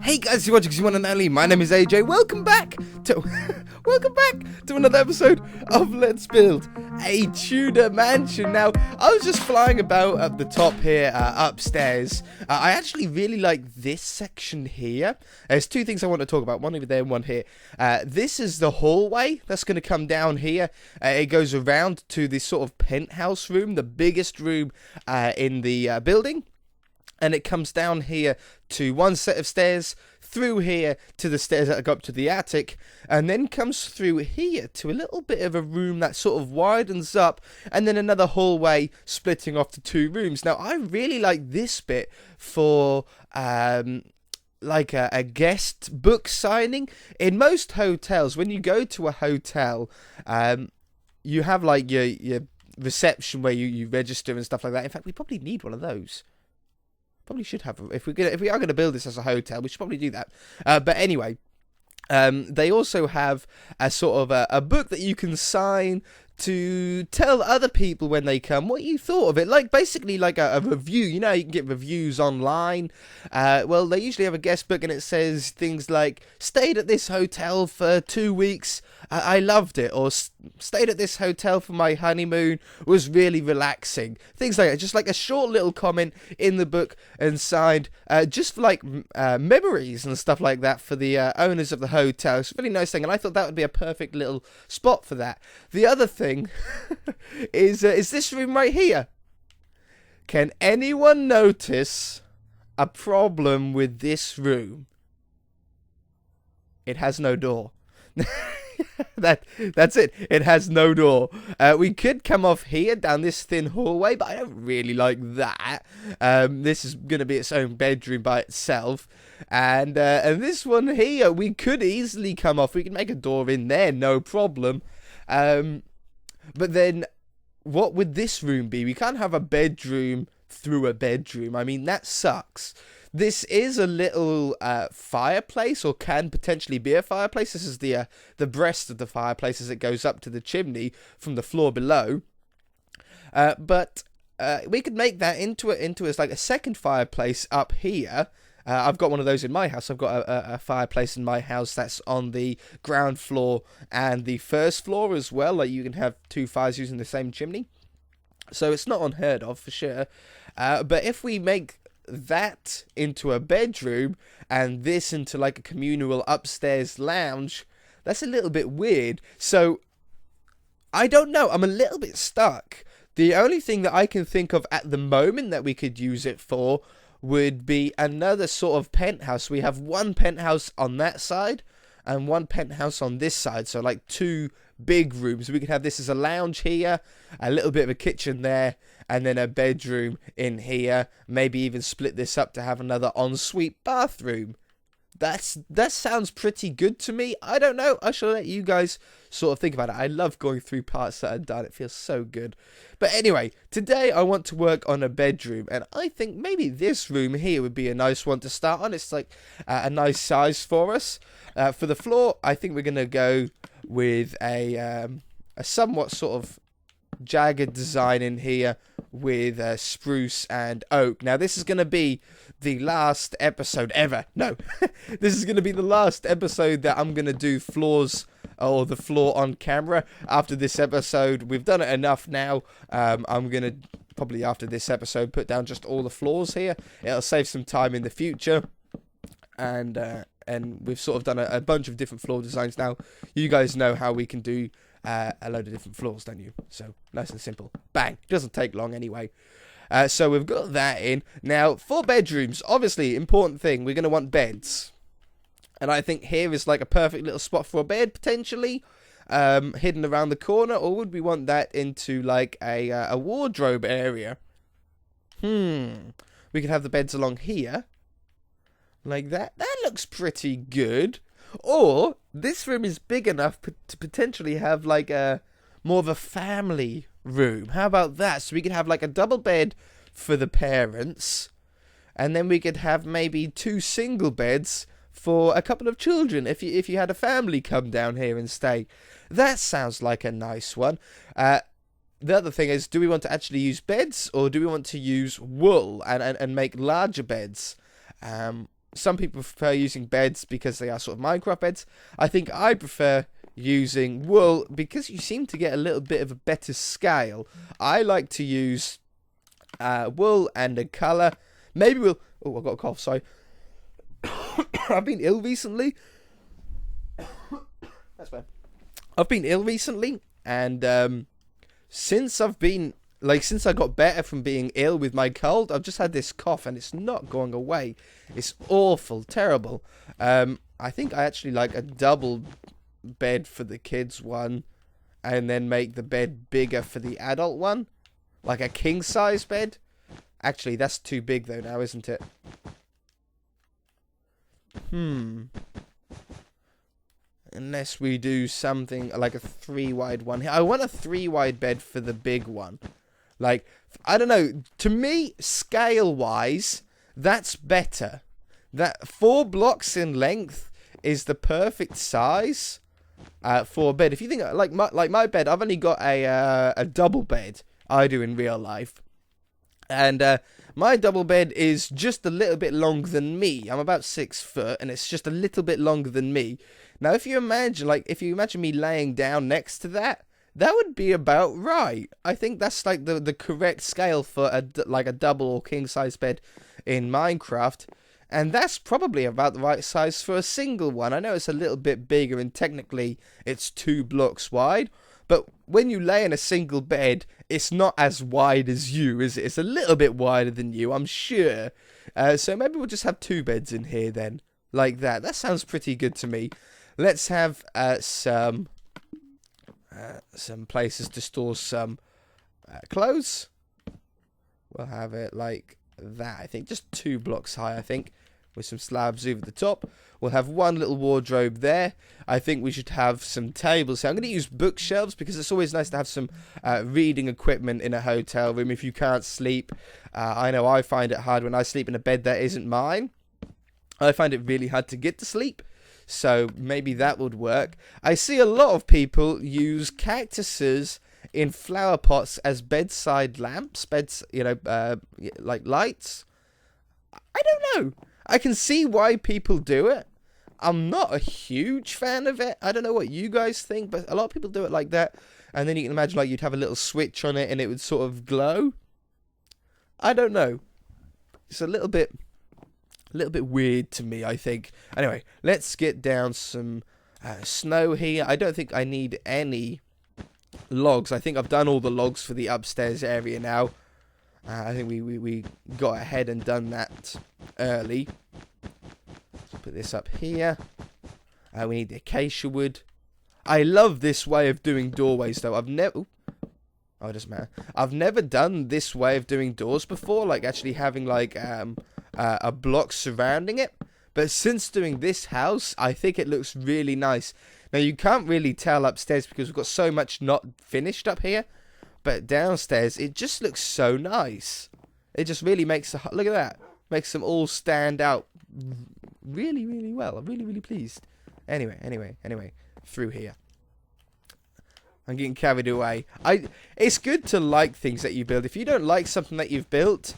Hey guys, you're watching One and Only. My name is AJ. Welcome back to another episode of Let's Build a Tudor Mansion. Now, I was just flying about up the top here, upstairs. I actually really like this section here. There's two things I want to talk about, one over there and one here. This is the hallway that's going to come down here. It goes around to this sort of penthouse room, the biggest room in the building. And it comes down here to one set of stairs, through here to the stairs that go up to the attic, and then comes through here to a little bit of a room that sort of widens up, and then another hallway splitting off to two rooms. Now, I really like this bit for like a guest book signing. In most hotels, when you go to a hotel, you have like your reception where you register and stuff like that. In fact, we probably need one of those. Probably should have. If we are going to build this as a hotel, we should probably do that. But anyway, they also have a sort of a book that you can sign to tell other people when they come what you thought of it. Like basically like a review. You know, you can get reviews online. Well, they usually have a guest book and it says things like, stayed at this hotel for 2 weeks. I loved it. Or stayed at this hotel for my honeymoon. Was really relaxing. Things like that. Just like a short little comment in the book and signed just for like memories and stuff like that for the owners of the hotel. It's a really nice thing. And I thought that would be a perfect little spot for that. The other thing is this room right here. Can anyone notice a problem with this room? It has no door. That's it. It has no door. We could come off here down this thin hallway, but I don't really like that. This is going to be its own bedroom by itself. And this one here, we could easily come off. We can make a door in there, no problem. But then, what would this room be? We can't have a bedroom through a bedroom. I mean, that sucks. This is a little fireplace, or can potentially be a fireplace. This is the breast of the fireplace as it goes up to the chimney from the floor below. But we could make that into like a second fireplace up here. I've got one of those in my house. I've got a fireplace in my house that's on the ground floor and the first floor as well. Like you can have two fires using the same chimney. So it's not unheard of for sure. But if we make that into a bedroom and this into like a communal upstairs lounge, that's a little bit weird. So I don't know. I'm a little bit stuck. The only thing that I can think of at the moment that we could use it for would be another sort of penthouse. We have one penthouse on that side and one penthouse on this side, so like two big rooms. We could have this as a lounge here, a little bit of a kitchen there, and then a bedroom in here. Maybe even split this up to have another ensuite bathroom. That sounds pretty good to me. I don't know. I shall let you guys sort of think about it. I love going through parts that are done. It feels so good. But anyway, today I want to work on a bedroom. And I think maybe this room here would be a nice one to start on. It's like a nice size for us. For the floor, I think we're going to go with a somewhat sort of jagged design in here with spruce and oak. Now this is going to be the last episode ever. No, this is going to be the last episode that I'm going to do floors or the floor on camera. After this episode, we've done it enough now. I'm going to probably after this episode put down just all the floors here. It'll save some time in the future. And we've sort of done a bunch of different floor designs now. You guys know how we can do a load of different floors, don't you? So nice and simple. Bang. Doesn't take long anyway. So we've got that in. Now, for bedrooms, obviously, important thing, we're going to want beds. And I think here is like a perfect little spot for a bed, potentially, hidden around the corner. Or would we want that into like a wardrobe area? We could have the beds along here. Like that. That looks pretty good. Or this room is big enough to potentially have like a more of a family room. How about that? So we could have like a double bed for the parents, and then we could have maybe two single beds for a couple of children if you had a family come down here and stay. That sounds like a nice one. The other thing is, do we want to actually use beds or do we want to use wool and make larger beds? some people prefer using beds because they are sort of Minecraft beds. I think I prefer using wool because you seem to get a little bit of a better scale. I like to use wool and a colour. Maybe we'll... Oh, I got a cough, sorry. I've been ill recently. That's bad. I've been ill recently, and since I got better from being ill with my cold, I've just had this cough, and it's not going away. It's awful, terrible. I think I actually like a double bed for the kids one, and then make the bed bigger for the adult one, like a king size bed. Actually, that's too big though now, isn't it? Unless we do something like a 3-wide one here. I want a 3-wide bed for the big one. Like, I don't know. To me, scale-wise, that's better. That 4 blocks in length is the perfect size for a bed. If you think like my bed, I've only got a double bed. I do in real life, and my double bed is just a little bit longer than me. I'm about 6 foot, and it's just a little bit longer than me. Now, if you imagine me laying down next to that, that would be about right. I think that's like the correct scale for a double or king size bed in Minecraft. And that's probably about the right size for a single one. I know it's a little bit bigger and technically it's 2 blocks wide. But when you lay in a single bed, it's not as wide as you, is it? It's a little bit wider than you, I'm sure. So maybe we'll just have 2 beds in here then. Like that. That sounds pretty good to me. Let's have some places to store some clothes. We'll have it like that, I think. Just 2 blocks high, I think, with some slabs over the top. We'll have 1 little wardrobe there. I think we should have some tables. So I'm going to use bookshelves because it's always nice to have some reading equipment in a hotel room if you can't sleep. I know I find it hard when I sleep in a bed that isn't mine. I find it really hard to get to sleep. So maybe that would work. I see a lot of people use cactuses in flower pots as bedside lamps, like lights. I don't know. I can see why people do it. I'm not a huge fan of it. I don't know what you guys think, but a lot of people do it like that. And then you can imagine like you'd have a little switch on it and it would sort of glow. I don't know. It's a little bit weird to me, I think. Anyway, let's get down some snow here. I don't think I need any logs. I think I've done all the logs for the upstairs area now. I think we got ahead and done that early. Let's put this up here. We need the acacia wood. I love this way of doing doorways, though. I've never... Oh, it doesn't matter. I've never done this way of doing doors before, like actually having like a block surrounding it. But since doing this house, I think it looks really nice. Now, you can't really tell upstairs because we've got so much not finished up here. But downstairs, it just looks so nice. It just really makes... Look at that. Makes them all stand out really, really well. I'm really, really pleased. Anyway. Through here. I'm getting carried away. It's good to like things that you build. If you don't like something that you've built,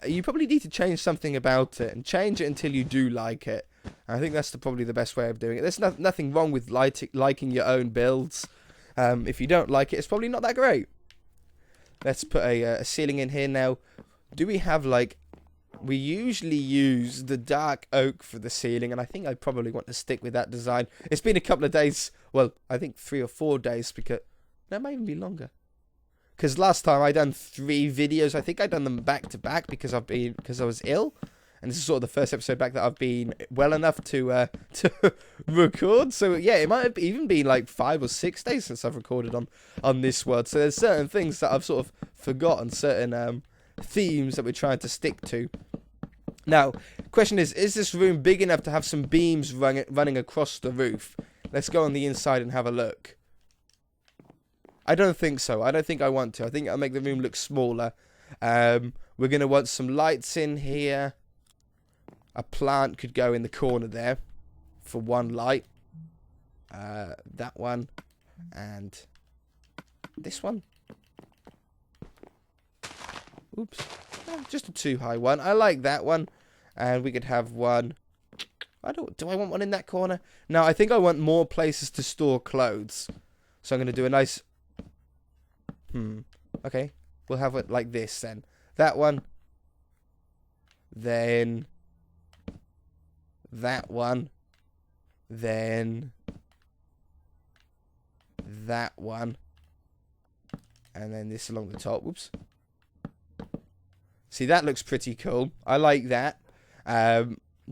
you probably need to change something about it. And change it until you do like it. And I think that's probably the best way of doing it. There's nothing wrong with liking your own builds. If you don't like it, it's probably not that great. Let's put a ceiling in here now. Do we have like... We usually use the dark oak for the ceiling, and I think I probably want to stick with that design. It's been a couple of days, well, I think 3 or 4 days, because... That might even be longer. Because last time I done 3 videos, I think I done them back to back because I was ill. And this is sort of the first episode back that I've been well enough to record. So yeah, it might have even been like 5 or 6 days since I've recorded on this world. So there's certain things that I've sort of forgotten, certain themes that we're trying to stick to. Now, question is this room big enough to have some beams running across the roof? Let's go on the inside and have a look. I don't think so. I don't think I want to. I think I'll make the room look smaller. We're going to want some lights in here. A plant could go in the corner there for 1 light. That one. And this one. Oops. Just a too high one. I like that one. And we could have one Do I want one in that corner? No, I think I want more places to store clothes. So I'm going to do a nice... Okay. We'll have it like this then. That one. Then... that one. Then... that one. And then this along the top. Whoops. See, that looks pretty cool. I like that.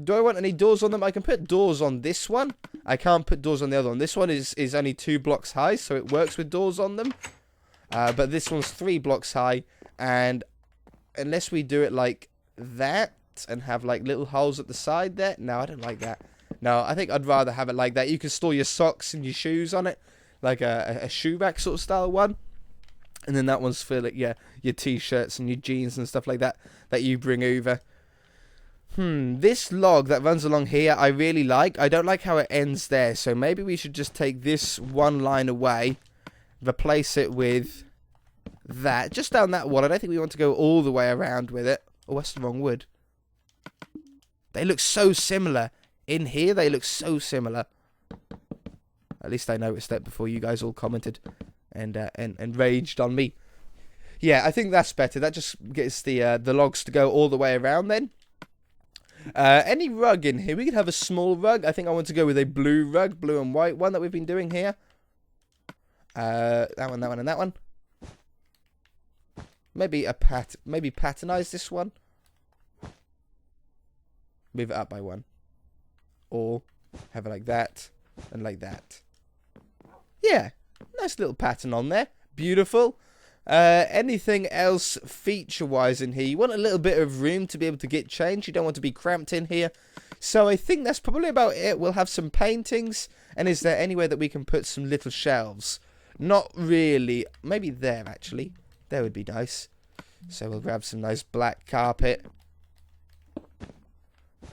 Do I want any doors on them? I can put doors on this one. I can't put doors on the other one. This one is only 2 blocks high, so it works with doors on them. But this one's 3 blocks high. And unless we do it like that and have like little holes at the side there. No, I don't like that. No, I think I'd rather have it like that. You can store your socks and your shoes on it. Like a shoe rack sort of style one. And then that one's for like, your t-shirts and your jeans and stuff like that you bring over. This log that runs along here, I really like. I don't like how it ends there. So maybe we should just take this one line away. Replace it with that. Just down that wall. I don't think we want to go all the way around with it. Oh, that's the wrong wood. They look so similar. In here, they look so similar. At least I noticed that before you guys all commented and raged on me. Yeah, I think that's better. That just gets the logs to go all the way around then. Any rug in here? We could have a small rug. I think I want to go with a blue rug, blue and white one that we've been doing here. That one, and that one. Maybe patternize this one. Move it up by 1. Or have it like that and like that. Yeah, nice little pattern on there. Beautiful. Anything else feature-wise in here? You want a little bit of room to be able to get change. You don't want to be cramped in here. So I think that's probably about it. We'll have some paintings. And is there anywhere that we can put some little shelves? Not really. Maybe there, actually. There would be nice. So we'll grab some nice black carpet.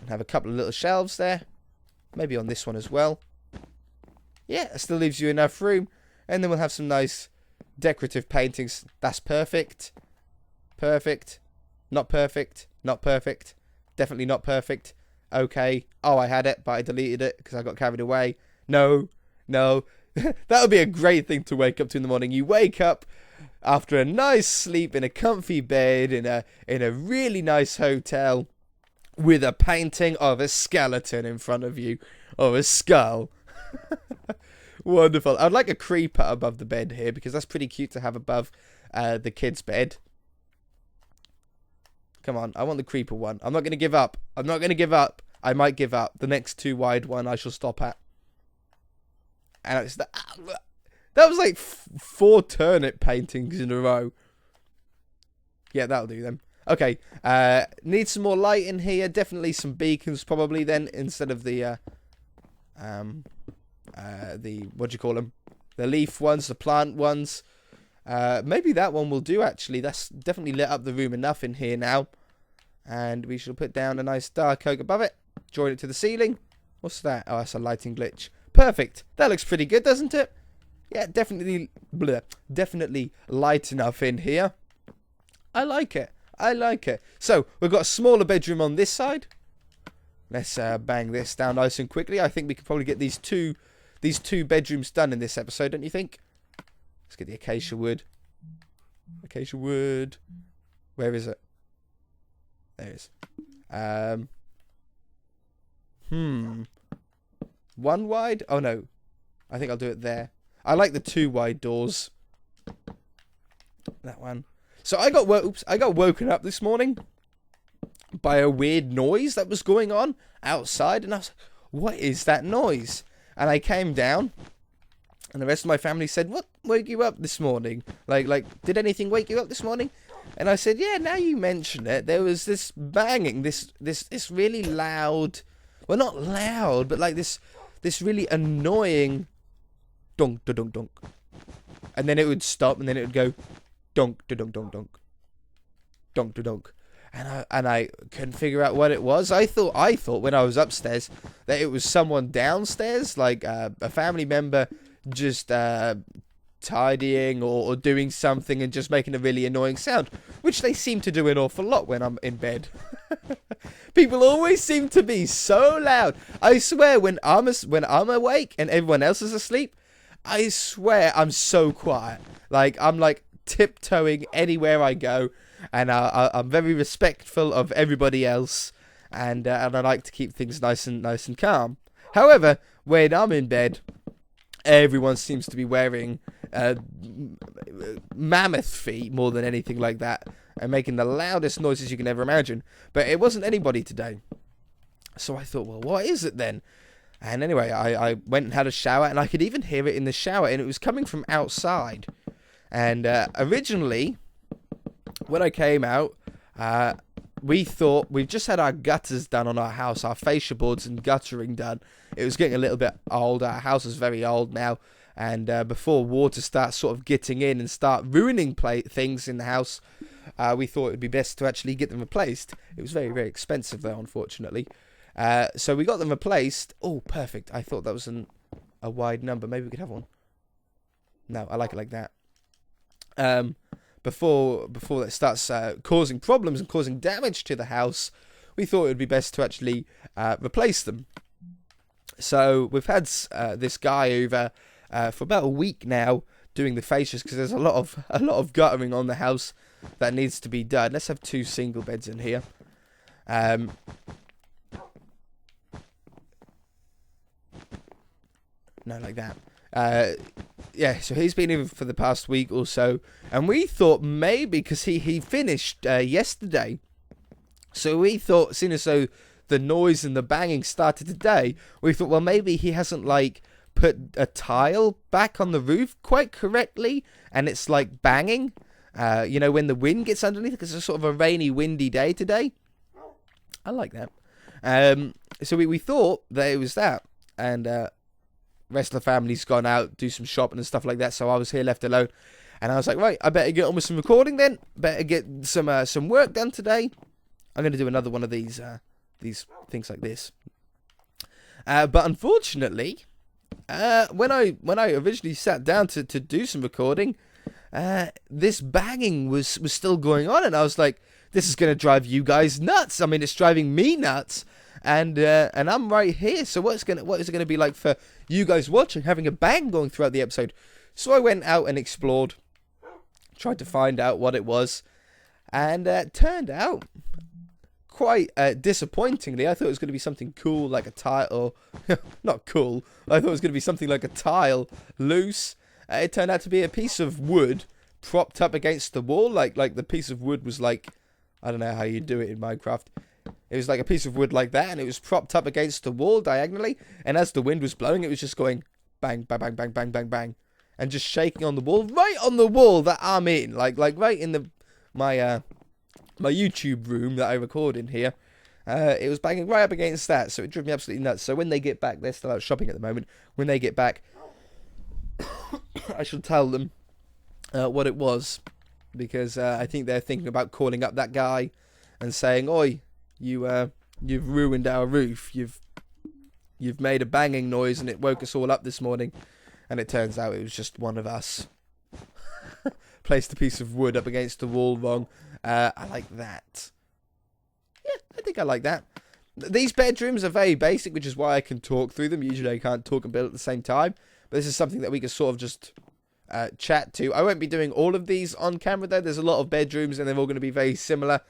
And have a couple of little shelves there. Maybe on this one as well. Yeah, it still leaves you enough room. And then we'll have some nice decorative paintings. That's perfect. Perfect. Not perfect. Not perfect. Definitely not perfect. Okay. Oh, I had it, but I deleted it because I got carried away. No. No. That would be a great thing to wake up to in the morning. You wake up after a nice sleep in a comfy bed in a really nice hotel with a painting of a skeleton in front of you. Or a skull. Wonderful. I'd like a creeper above the bed here because that's pretty cute to have above the kid's bed. Come on, I want the creeper one. I'm not going to give up. I'm not going to give up. I might give up. The next 2 wide one I shall stop at. And it's that was like 4 turnip paintings in a row. Yeah, that'll do them. Okay, need some more light in here. Definitely some beacons probably then instead of the what do you call them? The leaf ones, the plant ones. Maybe that one will do actually. That's definitely lit up the room enough in here now. And we shall put down a nice dark oak above it. Join it to the ceiling. What's that? Oh, that's a lighting glitch. Perfect. That looks pretty good, doesn't it? Yeah, definitely light enough in here. I like it. I like it. So, we've got a smaller bedroom on this side. Let's bang this down nice and quickly. I think we could probably get these two bedrooms done in this episode, don't you think? Let's get the acacia wood. Acacia wood. Where is it? There it is. 1 wide? Oh no. I think I'll do it there. I like the 2 wide doors. That one. So I got woken up this morning by a weird noise that was going on outside, and I was like, what is that noise? And I came down, and the rest of my family said, what woke you up this morning? Like, did anything wake you up this morning? And I said, yeah, now you mention it, there was this banging, this really loud, well, not loud, but like this really annoying donk, da donk, donk. And then it would stop, and then it would go donk, da donk, donk, donk. Donk, da donk. And I couldn't figure out what it was. I thought when I was upstairs that it was someone downstairs, like a family member just tidying or doing something and just making a really annoying sound, which they seem to do an awful lot when I'm in bed. People always seem to be so loud. I swear, when I'm awake and everyone else is asleep, I swear I'm so quiet. Like, I'm like tiptoeing anywhere I go, and I'm very respectful of everybody else, and I like to keep things nice and calm. However, when I'm in bed, everyone seems to be wearing mammoth feet more than anything like that, and making the loudest noises you can ever imagine. But it wasn't anybody today. So I thought, well, what is it then? And anyway, I went and had a shower, and I could even hear it in the shower, and it was coming from outside. And originally, when I came out, we thought we've just had our gutters done on our house, our fascia boards and guttering done. It was getting a little bit old. Our house is very old now. And before water starts sort of getting in and start ruining things in the house, we thought it would be best to actually get them replaced. It was very, very expensive, though, unfortunately. So we got them replaced. Oh, perfect. I thought that was a wide number. Maybe we could have one. No, I like it like that. Before that starts causing problems and causing damage to the house, we thought it would be best to actually replace them. So we've had this guy over for about a week now doing the fascias, because there's a lot of guttering on the house that needs to be done. Let's have 2 single beds in here. No, like that. Yeah, so he's been in for the past week or so, and we thought maybe, because he finished yesterday, so we thought, seeing as though the noise and the banging started today, we thought, well, maybe he hasn't like put a tile back on the roof quite correctly, and it's like banging, you know, when the wind gets underneath, because it's sort of a rainy, windy day today. I like that. So we thought that it was that, and rest of the family's gone out, do some shopping and stuff like that, so I was here left alone, and I was like, right, I better get on with some recording then, better get some work done today. I'm going to do another one of these things like this. But unfortunately, when I originally sat down to do some recording, this banging was still going on, and I was like, this is going to drive you guys nuts. I mean, it's driving me nuts. And I'm right here, so what is it going to be like for you guys watching, having a bang going throughout the episode? So I went out and explored, tried to find out what it was, and turned out, quite disappointingly, I thought it was going to be something cool, like a tile, or not cool, I thought it was going to be something like a tile loose. It turned out to be a piece of wood propped up against the wall, like the piece of wood was like, I don't know how you do it in Minecraft. It was like a piece of wood like that, and it was propped up against the wall diagonally, and as the wind was blowing, it was just going bang, bang, bang, bang, bang, bang, bang, and just shaking on the wall, right on the wall that I'm in, like right in my YouTube room that I record in here. It was banging right up against that, so it drove me absolutely nuts. So when they get back, they're still out shopping at the moment. When they get back, I shall tell them what it was, because I think they're thinking about calling up that guy and saying, "Oi, you've ruined our roof. You've made a banging noise, and it woke us all up this morning." And it turns out it was just one of us. Placed a piece of wood up against the wall wrong. I like that. Yeah, I think I like that. These bedrooms are very basic, which is why I can talk through them. Usually I can't talk and build at the same time. But this is something that we can sort of just chat to. I won't be doing all of these on camera, though. There's a lot of bedrooms, and they're all going to be very similar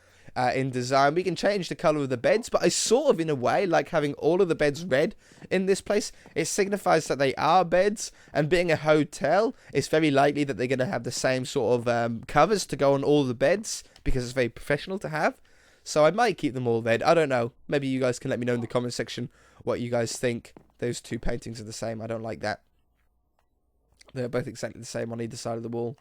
in design. We can change the colour of the beds, but I sort of, in a way, like having all of the beds red in this place. It signifies that they are beds, and being a hotel, it's very likely that they're going to have the same sort of covers to go on all the beds, because it's very professional to have. So I might keep them all red. I don't know. Maybe you guys can let me know in the comment section what you guys think. Those two paintings are the same. I don't like that. They're both exactly the same on either side of the wall.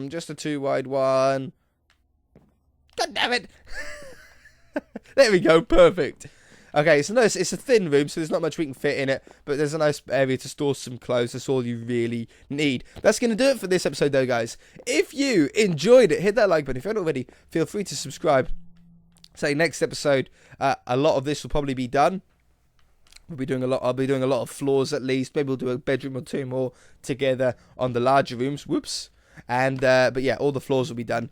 Just a too wide one. God damn it! There we go, perfect. Okay, so notice it's a thin room, so there's not much we can fit in it, but there's a nice area to store some clothes. That's all you really need. That's going to do it for this episode, though, guys. If you enjoyed it, hit that like button. If you haven't already, feel free to subscribe. So next episode, a lot of this will probably be done. I'll be doing a lot of floors at least. Maybe we'll do a bedroom or two more together on the larger rooms. Whoops. And but yeah, all the floors will be done.